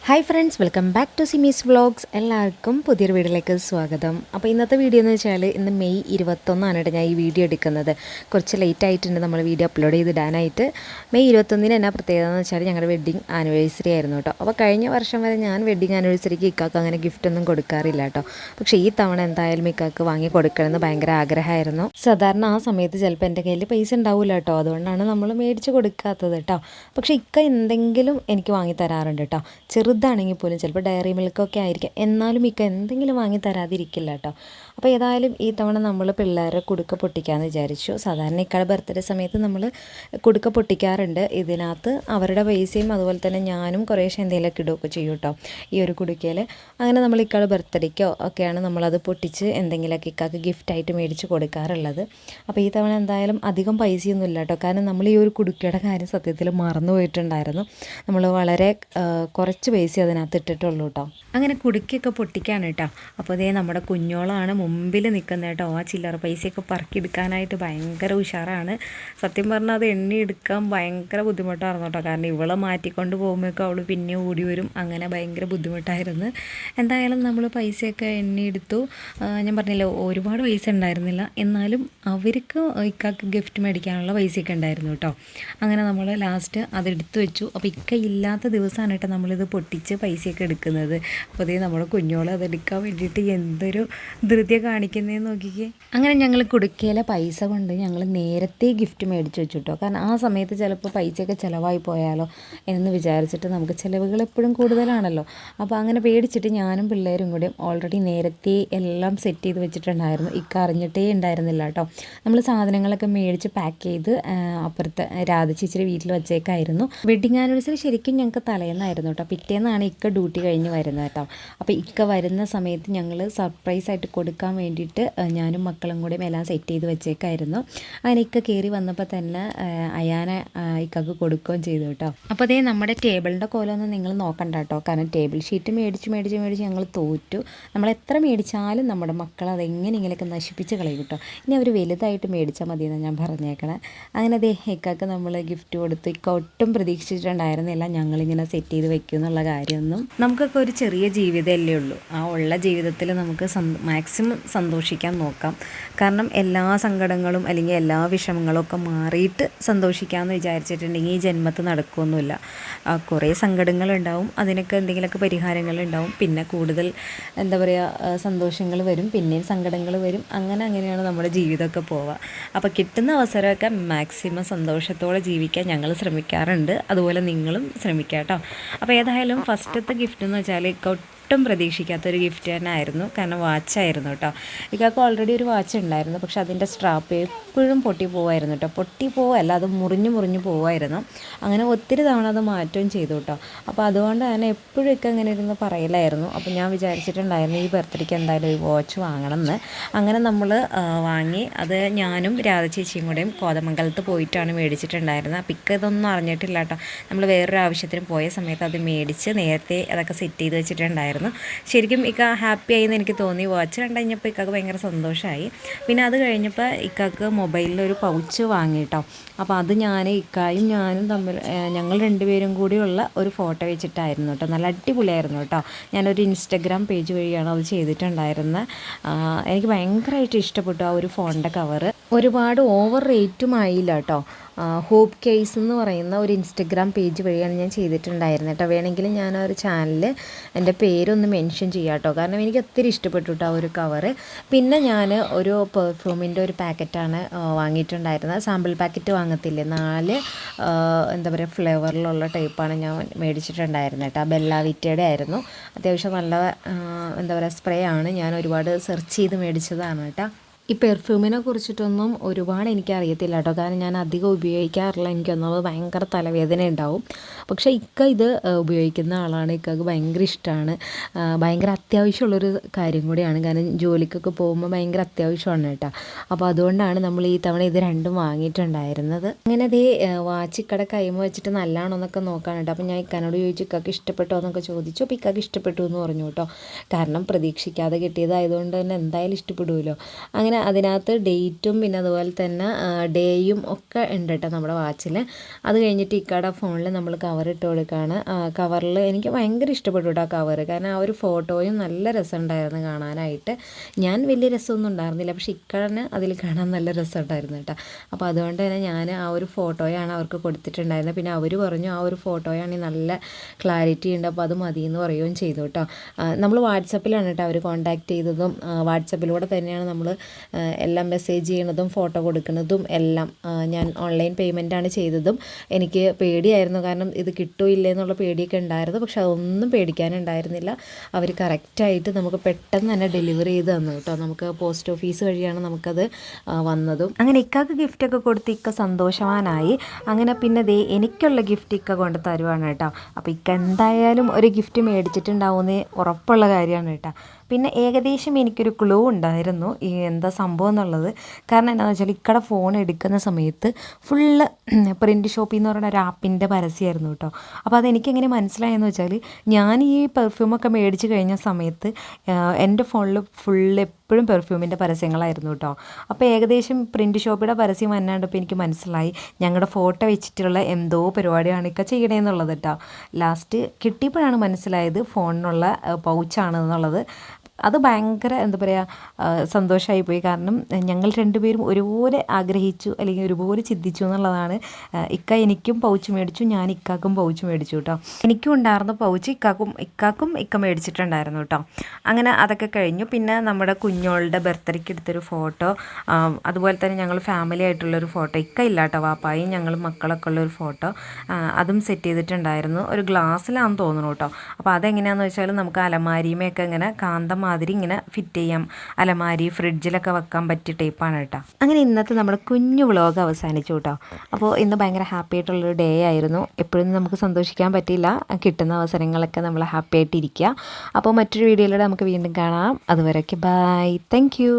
Hi friends, welcome back to Simi's vlogs. എല്ലാവർക്കും പുതിയൊരു വീഡിയോയിലേക്ക് സ്വാഗതം. അപ്പോൾ ഇന്നത്തെ വീഡിയോ എന്ന് വെച്ചാൽ ഇന്ന് മെയ് 21 കേട്ടോ ഞാൻ ഈ വീഡിയോ എടുക്കുന്നത്. കുറച്ച് ലേറ്റ് ആയിട്ടുണ്ട് നമ്മൾ വീഡിയോ അപ്ലോഡ് ചെയ്തിടാനായിട്ട്. മെയ് 21 എന്നാ പ്രത്യേകത എന്ന് വെച്ചാൽ ഞങ്ങളുടെ വെഡ്ഡിങ് ആനിവേഴ്സറി ആയിരുന്നു കേട്ടോ. അപ്പോൾ കഴിഞ്ഞ വർഷം വരെ ഞാൻ വെഡ്ഡിങ് ആനിവേഴ്സറിക്ക് ഇക്കാക്ക് അങ്ങനെ ഗിഫ്റ്റൊന്നും കൊടുക്കാറില്ല കേട്ടോ. പക്ഷേ ഈ തവണ എന്തായാലും ഇക്കാക്ക് വാങ്ങി കൊടുക്കണമെന്ന് ഭയങ്കര ആഗ്രഹമായിരുന്നു. സാധാരണ ആ സമയത്ത് ചിലപ്പോൾ എൻ്റെ കയ്യിൽ പൈസ ഉണ്ടാവില്ല കേട്ടോ, അതുകൊണ്ടാണ് നമ്മൾ മേടിച്ച് കൊടുക്കാത്തത് കേട്ടോ. പക്ഷേ ഇക്ക എന്തെങ്കിലും എനിക്ക് വാങ്ങി തരാറുണ്ട് കേട്ടോ. ചെറുതാണെങ്കിൽ പോലും ചിലപ്പോൾ ഡയറി മിൽക്കൊക്കെ ആയിരിക്കും, എന്നാലും മിക്ക എന്തെങ്കിലും വാങ്ങി തരാതിരിക്കില്ല കേട്ടോ. അപ്പോൾ ഏതായാലും ഈ തവണ നമ്മൾ പിള്ളേരെ കുടുക്ക പൊട്ടിക്കാമെന്ന് വിചാരിച്ചു. സാധാരണ ഇക്കയുടെ ബർത്ത്ഡേ സമയത്ത് നമ്മൾ കുടുക്ക പൊട്ടിക്കാറുണ്ട്. ഇതിനകത്ത് അവരുടെ പൈസയും അതുപോലെ തന്നെ ഞാനും കുറേശ്ശെ എന്തെങ്കിലുമൊക്കെ ഇടുകയൊക്കെ ചെയ്യും കേട്ടോ ഈ ഒരു കുടുക്കയിൽ. അങ്ങനെ നമ്മൾ ഇക്കയുടെ ബർത്ത്ഡേക്കോ ഒക്കെയാണ് നമ്മളത് പൊട്ടിച്ച് എന്തെങ്കിലുമൊക്കെ ഇക്കാക്ക് ഗിഫ്റ്റായിട്ട് മേടിച്ച് കൊടുക്കാറുള്ളത്. അപ്പോൾ ഈ തവണ എന്തായാലും അധികം പൈസയൊന്നും ഇല്ല കേട്ടോ, കാരണം നമ്മൾ ഈ ഒരു കുടുക്കയുടെ കാര്യം സത്യത്തിൽ മറന്നു പോയിട്ടുണ്ടായിരുന്നു. നമ്മൾ വളരെ കുറച്ച് പൈസ അതിനകത്ത് ഇട്ടിട്ടുള്ളൂ കേട്ടോ. അങ്ങനെ കുടുക്കിയൊക്കെ പൊട്ടിക്കാണ് കേട്ടോ. അപ്പോൾ അതേ നമ്മുടെ കുഞ്ഞോളാണ് മുമ്പിൽ നിൽക്കുന്നത് കേട്ടോ. ആ ചില്ലറ പൈസയൊക്കെ പറക്കിയെടുക്കാനായിട്ട് ഭയങ്കര ഉഷാറാണ്. സത്യം പറഞ്ഞാൽ അത് എണ്ണിയെടുക്കാൻ ഭയങ്കര ബുദ്ധിമുട്ടായിരുന്നു കേട്ടോ, കാരണം ഇവളെ മാറ്റിക്കൊണ്ട് പോകുമ്പോഴേക്കും അവൾ പിന്നെ ഓടി വരും. അങ്ങനെ ഭയങ്കര ബുദ്ധിമുട്ടായിരുന്നു. എന്തായാലും നമ്മൾ പൈസയൊക്കെ എണ്ണിയെടുത്തു. ഞാൻ പറഞ്ഞില്ല ഒരുപാട് പൈസ ഉണ്ടായിരുന്നില്ല, എന്നാലും അവർക്ക് ഇക്കാക്ക് ഗിഫ്റ്റ് മേടിക്കാനുള്ള പൈസയൊക്കെ ഉണ്ടായിരുന്നു കേട്ടോ. അങ്ങനെ നമ്മൾ ലാസ്റ്റ് അതെടുത്ത് വെച്ചു. അപ്പോൾ ഇക്ക ഇല്ലാത്ത ദിവസമാണ് കേട്ടോ നമ്മളിത് പൊട്ടിച്ച് പൈസയൊക്കെ എടുക്കുന്നത്. അപ്പോൾ അതേ നമ്മുടെ കുഞ്ഞോളെ അതെടുക്കാൻ വേണ്ടിയിട്ട് എന്തൊരു ധൃതി കാണിക്കുന്നതെന്ന് നോക്കിക്കേ. അങ്ങനെ ഞങ്ങൾ കുടുക്കയിലെ പൈസ കൊണ്ട് ഞങ്ങൾ നേരത്തെ ഗിഫ്റ്റ് മേടിച്ച് വെച്ചു കേട്ടോ, കാരണം ആ സമയത്ത് ചിലപ്പോൾ പൈസയൊക്കെ ചിലവായി പോയാലോ എന്ന് വിചാരിച്ചിട്ട് നമുക്ക് ചിലവുകൾ എപ്പോഴും കൂടുതലാണല്ലോ. അപ്പോൾ അങ്ങനെ പേടിച്ചിട്ട് ഞാനും പിള്ളേരും കൂടി ഓൾറെഡി നേരത്തെ എല്ലാം സെറ്റ് ചെയ്ത് വെച്ചിട്ടുണ്ടായിരുന്നു. ഇക്ക അറിഞ്ഞിട്ടേ ഉണ്ടായിരുന്നില്ല കേട്ടോ. നമ്മൾ സാധനങ്ങളൊക്കെ മേടിച്ച് പാക്ക് ചെയ്ത് അപ്പുറത്തെ രാധചേച്ചിയുടെ വീട്ടിൽ വെച്ചേക്കായിരുന്നു. വെഡ്ഡിങ് ആനിവേഴ്സറി ശരിക്കും ഞങ്ങൾക്ക് തലേന്നായിരുന്നു കേട്ടോ. പിറ്റേന്നാണ് ഇക്ക ഡ്യൂട്ടി കഴിഞ്ഞ് വരുന്നത് കേട്ടോ. അപ്പോൾ ഇക്ക വരുന്ന സമയത്ത് ഞങ്ങൾ സർപ്രൈസായിട്ട് കൊടുക്കാൻ വേണ്ടിയിട്ട് ഞാനും മക്കളും കൂടി എല്ലാം സെറ്റ് ചെയ്ത് വെച്ചേക്കായിരുന്നു. അങ്ങനെ ഇക്ക കയറി വന്നപ്പോൾ തന്നെ അയാനെ ഇക്കക്ക് കൊടുക്കുകയും ചെയ്തു കേട്ടോ. അപ്പോൾ അതേ നമ്മുടെ ടേബിളിൻ്റെ കോലമൊന്നും നിങ്ങൾ നോക്കണ്ട കേട്ടോ, കാരണം ടേബിൾ ഷീറ്റ് മേടിച്ച് ഞങ്ങൾ തോറ്റു. നമ്മൾ എത്ര മേടിച്ചാലും നമ്മുടെ മക്കൾ അതെങ്ങനെയെങ്കിലൊക്കെ നശിപ്പിച്ച് കളയും കേട്ടോ. ഇനി അവർ വലുതായിട്ട് മേടിച്ചാൽ മതിയെന്നാണ് ഞാൻ പറഞ്ഞേക്കണേ. അങ്ങനെ അതേ ഇക്കക്ക് നമ്മൾ ഗിഫ്റ്റ് കൊടുത്തു. ഇക്ക ഒട്ടും പ്രതീക്ഷിച്ചിട്ടുണ്ടായിരുന്നില്ല ഞങ്ങളിങ്ങനെ സെറ്റ് ചെയ്ത് വെക്കും എന്നുള്ള കാര്യമൊന്നും. നമുക്കൊക്കെ ഒരു ചെറിയ ജീവിതമല്ലേ ഉള്ളൂ. ആ ഉള്ള ജീവിതത്തിൽ നമുക്ക് മാക്സിമം സന്തോഷിക്കാൻ നോക്കാം. കാരണം എല്ലാ സങ്കടങ്ങളും അല്ലെങ്കിൽ എല്ലാ വിഷമങ്ങളും ഒക്കെ മാറിയിട്ട് സന്തോഷിക്കാമെന്ന് വിചാരിച്ചിട്ടുണ്ടെങ്കിൽ ഈ ജന്മത്തിൽ നടക്കുകയൊന്നുമില്ല. കുറേ സങ്കടങ്ങളുണ്ടാവും, അതിനൊക്കെ എന്തെങ്കിലുമൊക്കെ പരിഹാരങ്ങളുണ്ടാവും. പിന്നെ കൂടുതൽ എന്താ പറയുക സന്തോഷങ്ങൾ വരും, പിന്നെയും സങ്കടങ്ങൾ വരും. അങ്ങനെയാണ് നമ്മുടെ ജീവിതമൊക്കെ പോവുക. അപ്പോൾ കിട്ടുന്ന അവസരമൊക്കെ മാക്സിമം സന്തോഷത്തോടെ ജീവിക്കാൻ ഞങ്ങൾ ശ്രമിക്കാറുണ്ട്. അതുപോലെ നിങ്ങളും ശ്രമിക്കാം കേട്ടോ. അപ്പോൾ ഏതായാലും ഫസ്റ്റത്തെ ഗിഫ്റ്റ് എന്ന് വെച്ചാൽ ഒട്ടും പ്രതീക്ഷിക്കാത്തൊരു ഗിഫ്റ്റ് തന്നെ ആയിരുന്നു. കാരണം വാച്ചായിരുന്നു കേട്ടോ. ഇക്കാക്ക് ഓൾറെഡി ഒരു വാച്ച് ഉണ്ടായിരുന്നു, പക്ഷെ അതിൻ്റെ സ്ട്രാപ്പ് എപ്പോഴും പൊട്ടി പോവായിരുന്നു കേട്ടോ. പൊട്ടി പോവല്ല, അത് മുറിഞ്ഞു പോവായിരുന്നു. അങ്ങനെ ഒത്തിരി തവണ അത് മാറ്റുകയും ചെയ്തു കേട്ടോ. അപ്പോൾ അതുകൊണ്ട് തന്നെ എപ്പോഴും ഒക്കെ അങ്ങനെ ഇരുന്ന് പറയലായിരുന്നു. അപ്പോൾ ഞാൻ വിചാരിച്ചിട്ടുണ്ടായിരുന്നു ഈ ബർത്ത്ഡേക്ക് എന്തായാലും ഒരു വാച്ച് വാങ്ങണം എന്ന്. അങ്ങനെ നമ്മൾ വാങ്ങി. അത് ഞാനും രാധചേച്ചിയും കൂടെയും കോതമംഗലത്ത് പോയിട്ടാണ് മേടിച്ചിട്ടുണ്ടായിരുന്നത്. അപ്പോൾ ഇക്ക ഇതൊന്നും അറിഞ്ഞിട്ടില്ല കേട്ടോ. നമ്മൾ വേറൊരു ആവശ്യത്തിന് പോയ സമയത്ത് അത് മേടിച്ച് നേരത്തെ അതൊക്കെ സെറ്റ് ചെയ്ത് വെച്ചിട്ടുണ്ടായിരുന്നു. ശരിക്കും ഇക്ക ഹാപ്പി ആയി എന്ന് എനിക്ക് തോന്നി. വാച്ച് കണ്ടു കഴിഞ്ഞപ്പോൾ ഇക്കാക്ക് ഭയങ്കര സന്തോഷമായി. പിന്നെ അത് കഴിഞ്ഞപ്പോൾ ഇക്കാക്ക് മൊബൈലിലൊരു പൗച്ച് വാങ്ങി കേട്ടോ. അപ്പോൾ അത് ഇക്കായും ഞാനും തമ്മിൽ ഞങ്ങൾ രണ്ടുപേരും കൂടിയുള്ള ഒരു ഫോട്ടോ വെച്ചിട്ടായിരുന്നു കേട്ടോ. നല്ല അടിപൊളിയായിരുന്നു കേട്ടോ. ഞാനൊരു ഇൻസ്റ്റഗ്രാം പേജ് വഴിയാണ് അത് ചെയ്തിട്ടുണ്ടായിരുന്നത്. എനിക്ക് ഭയങ്കരമായിട്ട് ഇഷ്ടപ്പെട്ടു ആ ഒരു ഫോണിൻ്റെ കവറ്. ഒരുപാട് ഓവർ റേറ്റും ആയില്ല കേട്ടോ. ഹോപ്പ് കേസ് എന്ന് പറയുന്ന ഒരു ഇൻസ്റ്റഗ്രാം പേജ് വഴിയാണ് ഞാൻ ചെയ്തിട്ടുണ്ടായിരുന്നത് കേട്ടോ. വേണമെങ്കിൽ ഞാൻ ആ ഒരു ചാനലിൽ എൻ്റെ പേരൊന്ന് മെൻഷൻ ചെയ്യാം കേട്ടോ, കാരണം എനിക്ക് ഒത്തിരി ഇഷ്ടപ്പെട്ടു കേട്ടോ ആ ഒരു കവറ്. പിന്നെ ഞാൻ ഒരു പെർഫ്യൂമിൻ്റെ ഒരു പാക്കറ്റാണ് വാങ്ങിയിട്ടുണ്ടായിരുന്നത്. സാമ്പിൾ പാക്കറ്റ് വാങ്ങത്തില്ലേ, 4 എന്താ പറയുക ഫ്ലേവറിലുള്ള ടൈപ്പാണ് ഞാൻ മേടിച്ചിട്ടുണ്ടായിരുന്നത് കേട്ടോ. ബെല്ലാവിറ്റയുടെ ആയിരുന്നു. അത്യാവശ്യം നല്ല എന്താ പറയുക സ്പ്രേ ആണ്. ഞാൻ ഒരുപാട് സെർച്ച് ചെയ്ത് മേടിച്ചതാണ് കേട്ടോ. ഈ പെർഫ്യൂമിനെ കുറിച്ചിട്ടൊന്നും ഒരുപാട് എനിക്കറിയത്തില്ല കേട്ടോ, കാരണം ഞാൻ അധികം ഉപയോഗിക്കാറില്ല. എനിക്കൊന്നത് ഭയങ്കര തലവേദന ഉണ്ടാവും. പക്ഷേ ഇക്ക ഇത് ഉപയോഗിക്കുന്ന ആളാണ്. ഇക്കക്ക് ഭയങ്കര ഇഷ്ടമാണ്. ഭയങ്കര അത്യാവശ്യമുള്ളൊരു കാര്യം കൂടിയാണ്, കാരണം ജോലിക്കൊക്കെ പോകുമ്പോൾ ഭയങ്കര അത്യാവശ്യമാണ് കേട്ടോ. അപ്പോൾ അതുകൊണ്ടാണ് നമ്മൾ ഈ തവണ ഇത് രണ്ടും വാങ്ങിയിട്ടുണ്ടായിരുന്നത്. അങ്ങനെ അതേ വാച്ച് ഇക്കടെ കൈമ വെച്ചിട്ട് നല്ലതാണോ എന്നൊക്കെ നോക്കാൻ കേട്ടോ. അപ്പോൾ ഞാൻ ഇക്കാനോട് ചോദിച്ചു ഇക്കക്ക് ഇഷ്ടപ്പെട്ടോ എന്നൊക്കെ ചോദിച്ചു. അപ്പോൾ ഇക്കക്ക് ഇഷ്ടപ്പെട്ടു എന്ന് പറഞ്ഞു കേട്ടോ. കാരണം പ്രതീക്ഷിക്കാതെ കിട്ടിയതായതുകൊണ്ട് തന്നെ എന്തായാലും ഇഷ്ടപ്പെടുമല്ലോ. അങ്ങനെ അങ്ങനെ അതിനകത്ത് ഡേറ്റും പിന്നെ അതുപോലെ തന്നെ ഡേയും ഒക്കെ ഉണ്ട് കേട്ടോ നമ്മുടെ വാച്ചിൽ. അത് കഴിഞ്ഞിട്ട് ഇക്കയുടെ ഫോണിൽ നമ്മൾ കവർ ഇട്ട് കൊടുക്കുകയാണ്. കവറിൽ എനിക്ക് ഭയങ്കര ഇഷ്ടപ്പെട്ടു കേട്ടോ ആ കവർ, കാരണം ആ ഒരു ഫോട്ടോയും നല്ല രസമുണ്ടായിരുന്നു കാണാനായിട്ട്. ഞാൻ വലിയ രസമൊന്നും ഉണ്ടായിരുന്നില്ല, പക്ഷേ ഇക്കടന് അതിൽ കാണാൻ നല്ല രസമുണ്ടായിരുന്നു കേട്ടോ. അപ്പോൾ അതുകൊണ്ട് തന്നെ ഞാൻ ആ ഒരു ഫോട്ടോയാണ് അവർക്ക് കൊടുത്തിട്ടുണ്ടായിരുന്നത്. പിന്നെ അവർ പറഞ്ഞു ആ ഒരു ഫോട്ടോയാണെങ്കിൽ നല്ല ക്ലാരിറ്റി ഉണ്ട്, അപ്പോൾ അത് മതിയെന്ന് പറയുകയും ചെയ്തു കേട്ടോ. നമ്മൾ വാട്സപ്പിലാണ് കേട്ടോ അവർ കോൺടാക്റ്റ് ചെയ്തതും, വാട്സപ്പിലൂടെ തന്നെയാണ് നമ്മൾ എല്ലാം മെസ്സേജ് ചെയ്യണതും ഫോട്ടോ കൊടുക്കുന്നതും എല്ലാം. ഞാൻ ഓൺലൈൻ പേയ്മെൻറ്റാണ് ചെയ്തതും. എനിക്ക് പേടിയായിരുന്നു, കാരണം ഇത് കിട്ടുമോ ഇല്ലേ എന്നുള്ള പേടിയൊക്കെ ഉണ്ടായിരുന്നു. പക്ഷെ അതൊന്നും പേടിക്കാനുണ്ടായിരുന്നില്ല. അവർ കറക്റ്റായിട്ട് നമുക്ക് പെട്ടെന്ന് തന്നെ ഡെലിവറി ചെയ്ത് തന്നു കേട്ടോ. നമുക്ക് പോസ്റ്റ് ഓഫീസ് വഴിയാണ് നമുക്കത് വന്നതും. അങ്ങനെ ഇക്കാക്ക് ഗിഫ്റ്റൊക്കെ കൊടുത്ത് ഇക്ക സന്തോഷവാനായി. അങ്ങനെ പിന്നെ ദേ എനിക്കുള്ള ഗിഫ്റ്റ് ഇക്ക കൊണ്ട് തരുവാണ് കേട്ടോ. അപ്പോൾ ഇക്ക എന്തായാലും ഒരു ഗിഫ്റ്റ് മേടിച്ചിട്ടുണ്ടാവുമെന്ന് ഉറപ്പുള്ള കാര്യമാണ് കേട്ടോ. പിന്നെ ഏകദേശം എനിക്കൊരു ക്ലൂ ഉണ്ടായിരുന്നു ഈ എന്താ സംഭവം എന്നുള്ളത്. കാരണം എന്താണെന്ന് വെച്ചാൽ ഇക്കടെ ഫോൺ എടുക്കുന്ന സമയത്ത് ഫുള്ള് പ്രിൻറ്റ് ഷോപ്പിൽ എന്ന് പറയുന്ന ഒരു ആപ്പിൻ്റെ പരസ്യമായിരുന്നു കേട്ടോ. അപ്പോൾ അതെനിക്കെങ്ങനെ മനസ്സിലായെന്ന് വെച്ചാൽ, ഞാൻ ഈ പെർഫ്യൂമൊക്കെ മേടിച്ച് കഴിഞ്ഞ സമയത്ത് എൻ്റെ ഫോണിൽ ഫുള്ള് എപ്പോഴും പെർഫ്യൂമിൻ്റെ പരസ്യങ്ങളായിരുന്നു കേട്ടോ. അപ്പോൾ ഏകദേശം പ്രിൻറ്റ് ഷോപ്പിയുടെ പരസ്യം വന്നാണ്ടപ്പോൾ എനിക്ക് മനസ്സിലായി ഞങ്ങളുടെ ഫോട്ടോ വെച്ചിട്ടുള്ള എന്തോ പരിപാടിയാണ് ഇക്ക ചെയ്യണേന്നുള്ളത് കേട്ടോ. ലാസ്റ്റ് കിട്ടിയപ്പോഴാണ് മനസ്സിലായത് ഫോണിനുള്ള പൗച്ചാണെന്നുള്ളത്. അത് ഭയങ്കര എന്താ പറയുക സന്തോഷമായി പോയി. കാരണം ഞങ്ങൾ രണ്ടുപേരും ഒരുപോലെ ആഗ്രഹിച്ചു, അല്ലെങ്കിൽ ഒരുപോലെ ചിന്തിച്ചു എന്നുള്ളതാണ്. ഇക്ക എനിക്കും പൗച്ച് മേടിച്ചു, ഞാൻ ഇക്കാക്കും പൗച്ച് മേടിച്ചു കേട്ടോ. എനിക്കും ഉണ്ടായിരുന്ന പൗച്ച് ഇക്കാക്കും ഇക്ക മേടിച്ചിട്ടുണ്ടായിരുന്നു കേട്ടോ. അങ്ങനെ അതൊക്കെ കഴിഞ്ഞു. പിന്നെ നമ്മുടെ കുഞ്ഞോളുടെ ബർത്ത്ഡേക്ക് എടുത്തൊരു ഫോട്ടോ, അതുപോലെ തന്നെ ഞങ്ങൾ ഫാമിലി ആയിട്ടുള്ളൊരു ഫോട്ടോ, ഇക്ക ഇല്ല കേട്ടോ, വാപ്പായും ഞങ്ങൾ മക്കളൊക്കെ ഉള്ളൊരു ഫോട്ടോ, അതും സെറ്റ് ചെയ്തിട്ടുണ്ടായിരുന്നു. ഒരു ഗ്ലാസ്സിലാണെന്ന് തോന്നുന്നു കേട്ടോ. അപ്പോൾ അതെങ്ങനെയാണെന്ന് വെച്ചാൽ നമുക്ക് അലമാരിയുമൊക്കെ ഇങ്ങനെ കാന്തം മാതിരി ഇങ്ങനെ ഫിറ്റ് ചെയ്യാം. അലമാരി ഫ്രിഡ്ജിലൊക്കെ വെക്കാൻ പറ്റിയ ടൈപ്പാണ് കേട്ടോ. അങ്ങനെ ഇന്നത്തെ നമ്മുടെ കുഞ്ഞു വ്ളോഗ് അവസാനിച്ചു കേട്ടോ. അപ്പോൾ ഇന്ന് ഭയങ്കര ഹാപ്പി ആയിട്ടുള്ളൊരു ഡേ ആയിരുന്നു. എപ്പോഴും നമുക്ക് സന്തോഷിക്കാൻ പറ്റില്ല, കിട്ടുന്ന അവസരങ്ങളൊക്കെ നമ്മൾ ഹാപ്പി ആയിട്ടിരിക്കുക. അപ്പോൾ മറ്റൊരു വീഡിയോയിലൂടെ നമുക്ക് വീണ്ടും കാണാം. അതുവരെയൊക്കെ ബൈ, താങ്ക് യു.